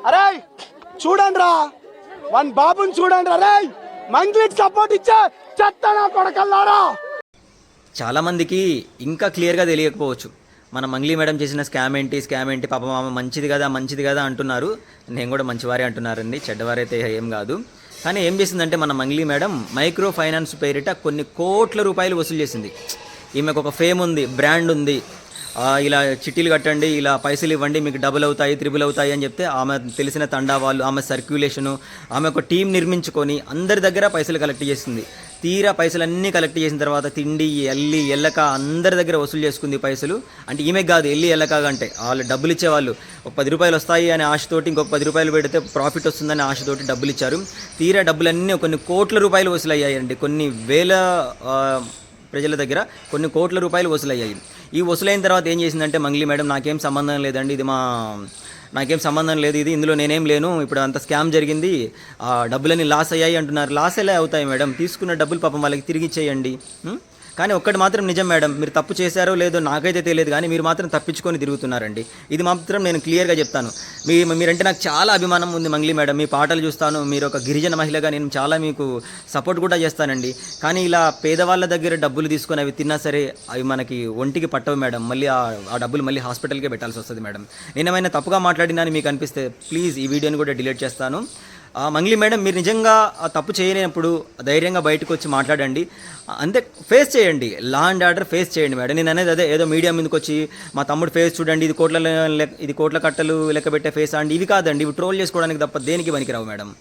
అరే చూడండి రా వన్ బాబుని చూడండి రా మంగ్లీకి సపోర్ట్ ఇచ్చే చెత్త నా కొడకల్లారా. చాలామందికి ఇంకా క్లియర్గా తెలియకపోవచ్చు మన మంగ్లీ మేడం చేసిన స్కామ్ ఏంటి పాపం ఆమె మంచిది కదా అంటున్నారు. నేను కూడా మంచివారే అంటున్నారండి, చెడ్డవారైతే ఏం కాదు. కానీ ఏం చేసిందంటే మన మంగ్లీ మేడం మైక్రో ఫైనాన్స్ పేరిట కొన్ని కోట్ల రూపాయలు వసూలు చేసింది. ఈమెకు ఒక ఫేమ్ ఉంది, బ్రాండ్ ఉంది. ఇలా చిట్టీలు కట్టండి, ఇలా పైసలు ఇవ్వండి, మీకు డబుల్ అవుతాయి, త్రిబుల్ అవుతాయి అని చెప్తే ఆమె తెలిసిన తండా వాళ్ళు, ఆమె సర్క్యులేషను, ఆమె ఒక టీం నిర్మించుకొని అందరి దగ్గర పైసలు కలెక్ట్ చేసింది. తీరా పైసలన్నీ కలెక్ట్ చేసిన తర్వాత తిండి ఎల్లక అందరి దగ్గర వసూలు చేసుకుంది పైసలు. అంటే ఈమె కాదు, ఎల్లక అంటే వాళ్ళు డబ్బులు ఇచ్చేవాళ్ళు ఒక 10 రూపాయలు వస్తాయి అనే ఆశతోటి ఇంకొక 10 రూపాయలు పెడితే ప్రాఫిట్ వస్తుందని ఆశతోటి డబ్బులు ఇచ్చారు. తీరా డబ్బులన్నీ కొన్ని కోట్ల రూపాయలు వసూలు అయ్యాయండి. కొన్ని వేల ప్రజల దగ్గర కొన్ని కోట్ల రూపాయలు వసూలయ్యాయి. ఈ వసూలైన తర్వాత ఏం చేసిందంటే మంగ్లీ మేడం నాకేం సంబంధం లేదండి, నాకేం సంబంధం లేదు, ఇందులో నేనేం లేను, ఇప్పుడు అంత స్కామ్ జరిగింది, డబ్బులన్నీ లాస్ అయ్యాయి అంటున్నారు. లాస్ ఎలా అవుతాయి మేడం? తీసుకున్న డబ్బులు పాపం వాళ్ళకి తిరిగి ఇచ్చేయండి. కానీ ఒక్కటి మాత్రం నిజం మేడం, మీరు తప్పు చేశారో లేదో నాకైతే తెలియదు, కానీ మీరు మాత్రం తప్పించుకొని తిరుగుతున్నారండి. ఇది మాత్రం నేను క్లియర్గా చెప్తాను. మీరంటే నాకు చాలా అభిమానం ఉంది మంగ్లీ మేడం. మీ పాటలు చూస్తాను, మీరు ఒక గిరిజన మహిళగా నేను చాలా మీకు సపోర్ట్ కూడా చేస్తానండి. కానీ ఇలా పేదవాళ్ళ దగ్గర డబ్బులు తీసుకొని అవి తిన్నా సరే అవి మనకి ఒంటికి పట్టవు మేడం. మళ్ళీ ఆ డబ్బులు మళ్ళీ హాస్పిటల్కే పెట్టాల్సి వస్తుంది మేడం. నేనేమైనా తప్పుగా మాట్లాడినాను మీకు అనిపిస్తే ప్లీజ్ ఈ వీడియోని కూడా డిలీట్ చేస్తాను. మంగ్లీ మేడం మీరు నిజంగా ఆ తప్పు చేయలేనప్పుడు ధైర్యంగా బయటకు వచ్చి మాట్లాడండి, అంతే ఫేస్ చేయండి, లా అండ్ ఆర్డర్ ఫేస్ చేయండి మేడం. నేను అనేది అదే, ఏదో మీడియా మీదకి వచ్చి మా తమ్ముడు ఫేస్ చూడండి, ఇది కోట్ల కట్టలు లెక్క పెట్టే ఫేస్ అండి, ఇవి కాదండి, ఇవి ట్రోల్ చేసుకోవడానికి తప్ప దేనికి పనికిరావు మేడం.